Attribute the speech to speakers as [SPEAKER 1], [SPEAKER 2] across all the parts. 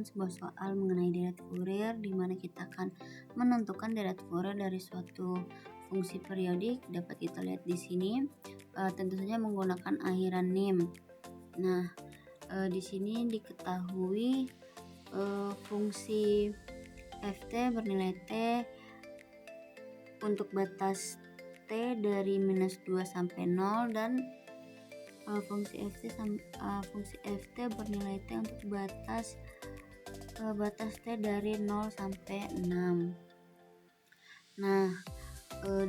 [SPEAKER 1] mengerjakan sebuah soal mengenai deret Fourier, di mana kita akan menentukan deret Fourier dari suatu fungsi periodik. Dapat kita lihat di sini, tentu saja menggunakan akhiran nim. Nah, di sini diketahui fungsi ft bernilai t untuk batas t dari -2 sampai 0 dan fungsi ft bernilai t untuk batas t dari 0 sampai 6. Nah,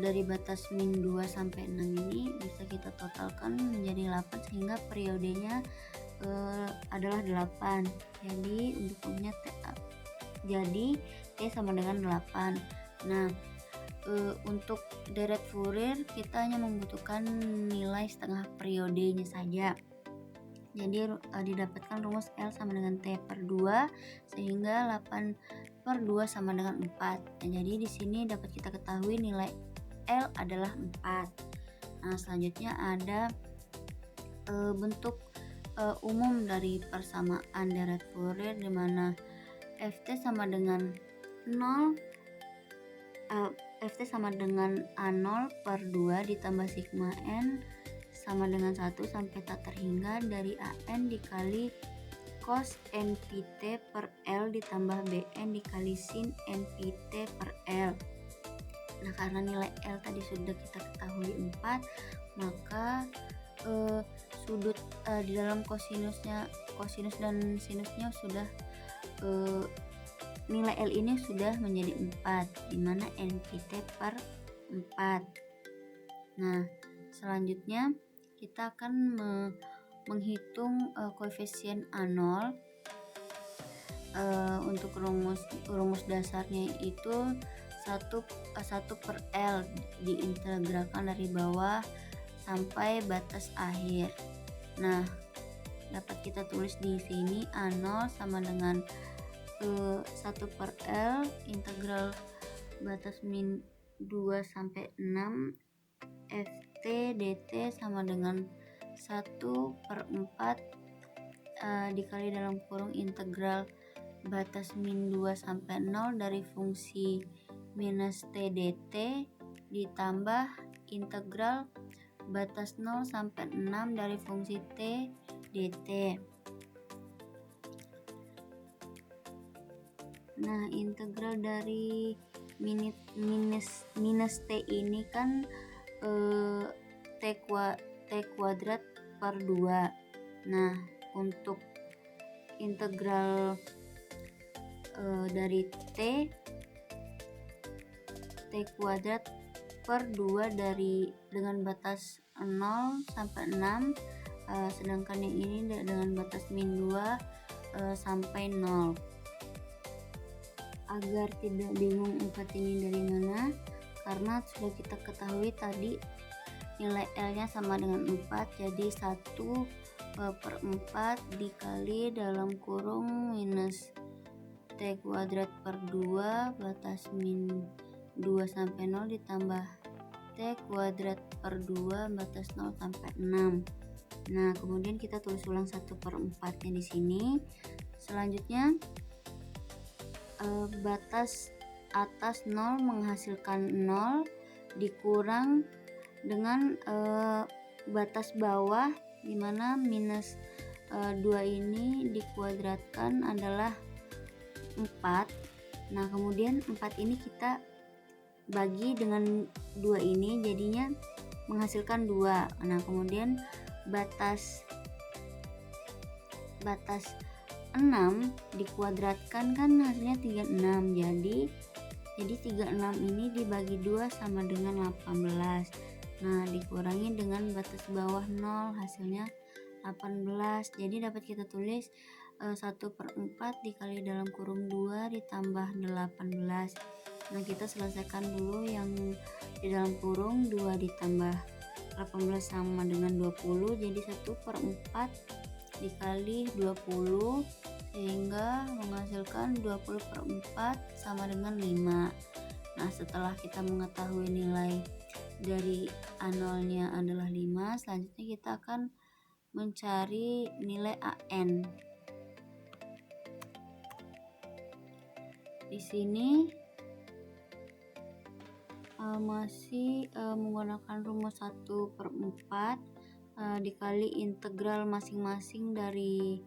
[SPEAKER 1] dari batas -2 sampai 6 ini bisa kita totalkan menjadi 8 sehingga periodenya adalah 8. Jadi untuk fungsinya t sama dengan 8. Nah, untuk deret Fourier kita hanya membutuhkan nilai setengah periodenya saja. Jadi didapatkan rumus L sama dengan T per 2 sehingga 8 per 2 sama dengan 4. Nah, jadi di sini dapat kita ketahui nilai L adalah 4. Nah, selanjutnya ada bentuk umum dari persamaan deret Fourier, di mana ft sama dengan 0 ft sama dengan A0 per 2 ditambah sigma n sama dengan 1 sampai tak terhingga dari AN dikali cos npt per L ditambah Bn dikali sin npt per L. Nah, karena nilai L tadi sudah kita ketahui 4, maka sudut di dalam kosinus dan sinusnya sudah nilai L ini sudah menjadi 4, dimana npt per 4. Nah, selanjutnya kita akan menghitung koefisien A0. Untuk rumus dasarnya itu 1 per L diintegralkan dari bawah sampai batas akhir. Nah, dapat kita tulis di sini A0 sama dengan 1 per L integral batas min 2 sampai 6 ft dt sama dengan 1 per 4 dikali dalam kurung integral batas min 2 sampai 0 dari fungsi minus t dt ditambah integral batas 0 sampai 6 dari fungsi t dt. Nah, integral dari minus t ini kan t kuadrat per 2. Nah, untuk integral dari t kuadrat per 2 dengan batas 0 sampai 6, sedangkan yang ini dengan batas min 2 sampai 0. Agar tidak bingung 4 ini dari mana, karena sudah kita ketahui tadi nilai L-nya sama dengan 4, jadi 1 per 4 dikali dalam kurung minus t kuadrat per 2 batas min 2 sampai 0 ditambah t kuadrat per 2 batas 0 sampai 6. Nah, kemudian kita tulis ulang 1 per 4 nya di sini. Selanjutnya batas atas 0 menghasilkan 0 dikurang dengan batas bawah, dimana minus 2 ini dikuadratkan adalah 4. Nah, kemudian 4 ini kita bagi dengan 2 ini jadinya menghasilkan 2. Nah, kemudian batas 6 dikuadratkan kan hasilnya 36. Jadi 36 ini dibagi 2 sama dengan 18. Nah, dikurangi dengan batas bawah 0 hasilnya 18. Jadi dapat kita tulis 1 per 4 dikali dalam kurung 2 ditambah 18. Nah, kita selesaikan dulu yang di dalam kurung 2 ditambah 18 sama dengan 20. Jadi 1 per 4 dikali 20 sehingga menghasilkan 20 per 4 sama dengan 5. Nah, setelah kita mengetahui nilai dari A0 nya adalah 5, selanjutnya kita akan mencari nilai AN. Di sini masih menggunakan rumus 1/4 dikali integral masing-masing dari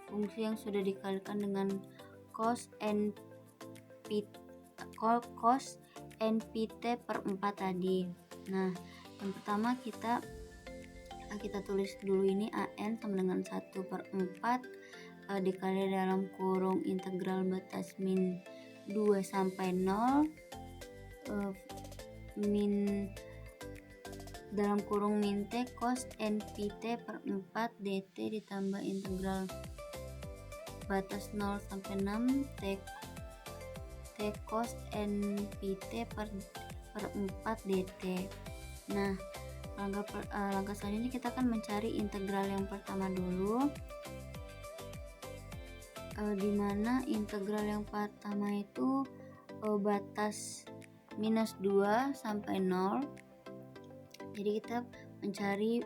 [SPEAKER 1] fungsi yang sudah dikalikan dengan cos npt per 4 tadi. Nah, yang pertama kita tulis dulu ini an sama dengan 1/4 dikali dalam kurung integral batas min 2 sampai 0 min dalam kurung min t cos npt per 4 dt ditambah integral batas 0 sampai 6 t cos npt per 4 dt. Nah, langkah selanjutnya kita akan mencari integral yang pertama dulu, dimana integral yang pertama itu batas minus 2 sampai 0. Jadi kita mencari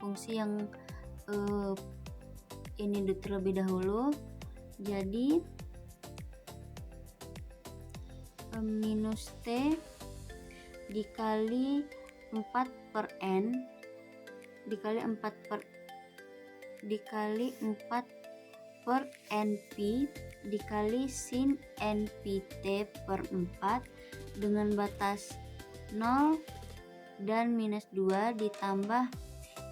[SPEAKER 1] fungsi yang ini terlebih dahulu. Jadi minus t dikali 4/n dikali 4/np dikali sin npt per 4 dengan batas 0 dan minus 2 ditambah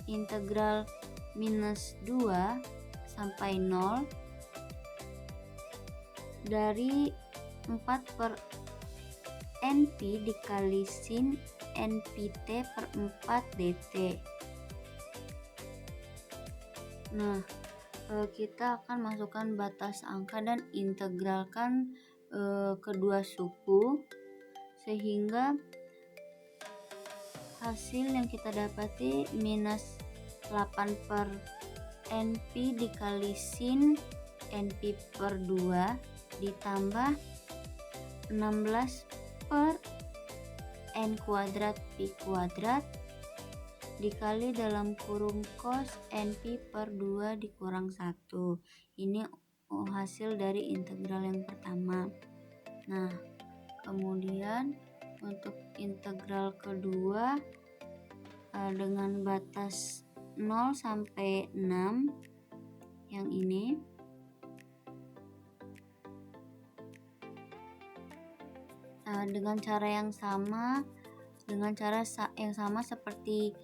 [SPEAKER 1] integral minus 2 sampai 0 dari 4/np dikali sin npt per 4 dt. Nah, kita akan masukkan batas angka dan integralkan kedua suku sehingga hasil yang kita dapati minus 8/np dikali sin np per 2 ditambah 16/n kuadrat pi kuadrat dikali dalam kurung cos np per 2 dikurang 1. Ini hasil dari integral yang pertama. Nah, kemudian untuk integral kedua dengan batas 0 sampai 6 yang ini dengan cara yang sama seperti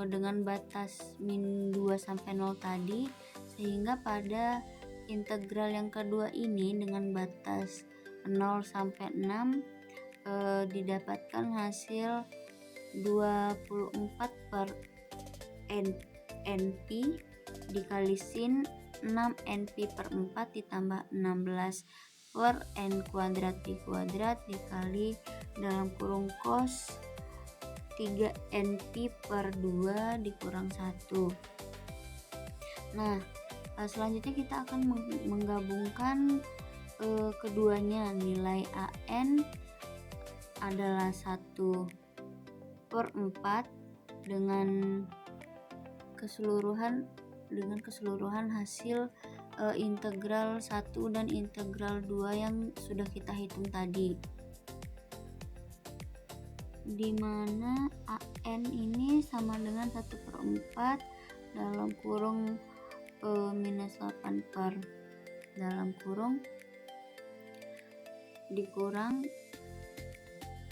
[SPEAKER 1] dengan batas min 2 sampai 0 tadi, sehingga pada integral yang kedua ini dengan batas 0 sampai 6 didapatkan hasil 24/np dikali sin 6np per 4 ditambah 16/n kuadrat pi kuadrat dikali dalam kurung cos 3np per 2 dikurang 1. Nah, selanjutnya kita akan menggabungkan keduanya. Nilai an adalah 1/4 dengan keseluruhan hasil integral 1 dan integral 2 yang sudah kita hitung tadi, dimana an ini sama dengan 1/4 dalam kurung minus 8 per dalam kurung dikurang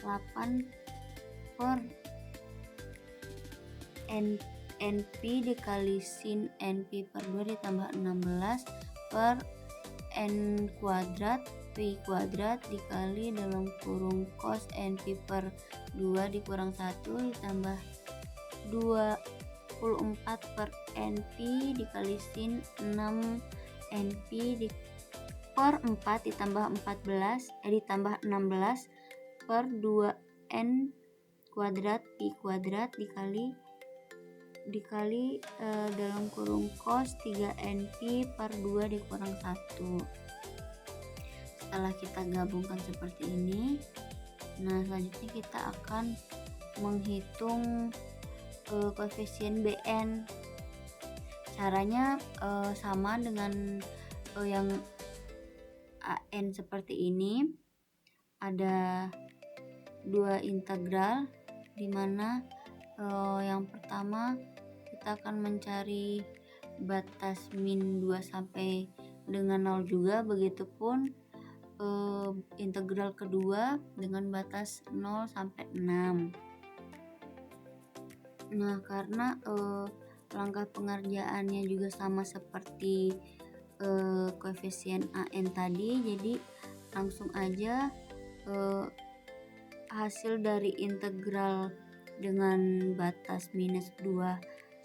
[SPEAKER 1] 8/np dikali sin np per 2 ditambah 16/n kuadrat pi kuadrat dikali dalam kurung cos np per 2 dikurang 1 ditambah 24/np dikali sin 6np per 4 ditambah 16 per 2n kuadrat pi kuadrat dikali dalam kurung cos 3np per 2 dikurang 1. Setelah kita gabungkan seperti ini, nah selanjutnya kita akan menghitung koefisien bn. Caranya sama dengan yang AN seperti ini. Ada dua integral, dimana yang pertama kita akan mencari batas min 2 sampai dengan 0 juga, begitupun integral kedua dengan batas 0 sampai 6. Nah, karena langkah pengerjaannya juga sama seperti koefisien AN tadi, jadi langsung aja hasil dari integral dengan batas minus 2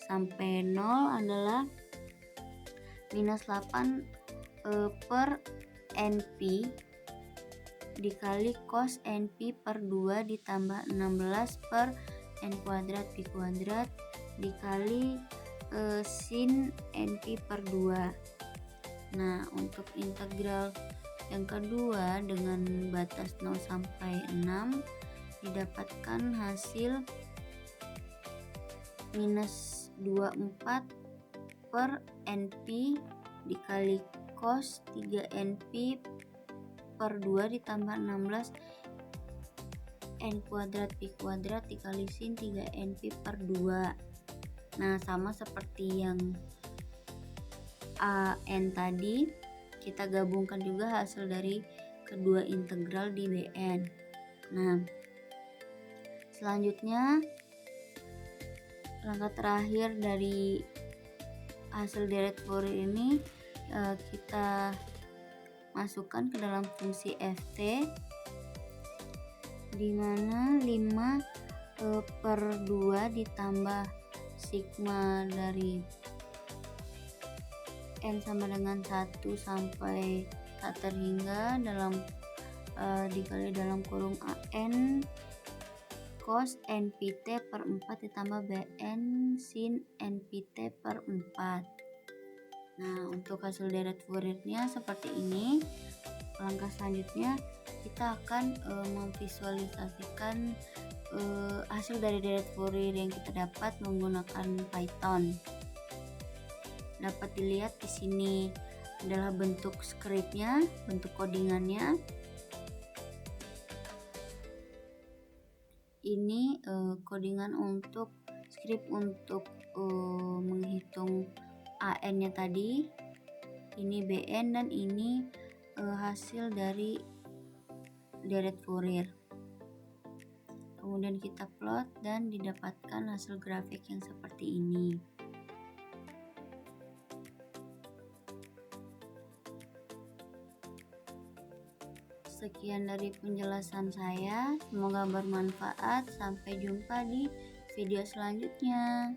[SPEAKER 1] sampai 0 adalah minus 8 per NP dikali cos NP per 2 ditambah 16 per N kuadrat P kuadrat dikali sin NP per 2. Nah, untuk integral yang kedua dengan batas 0 sampai 6 didapatkan hasil minus 24 per NP dikali cos 3 NP per 2 ditambah 16 N kuadrat P kuadrat dikali sin 3 NP per 2. Nah, sama seperti yang AN tadi, kita gabungkan juga hasil dari kedua integral di BN. Nah, selanjutnya langkah terakhir dari hasil deret Fourier ini kita masukkan ke dalam fungsi ft, di mana 5 per 2 ditambah sigma dari N sama dengan 1 sampai tak terhingga dalam dikali dalam kurung AN cos NPT per 4 ditambah BN sin NPT per 4. Nah, untuk hasil deret Fourier-nya seperti ini. Langkah selanjutnya kita akan memvisualisasikan hasil dari deret Fourier yang kita dapat menggunakan Python. Dapat dilihat di sini adalah bentuk skripnya, bentuk codingannya. Ini codingan untuk script untuk menghitung AN-nya tadi. Ini BN dan ini hasil dari deret Fourier. Kemudian kita plot dan didapatkan hasil grafik yang seperti ini. Sekian dari penjelasan saya, semoga bermanfaat. Sampai jumpa di video selanjutnya.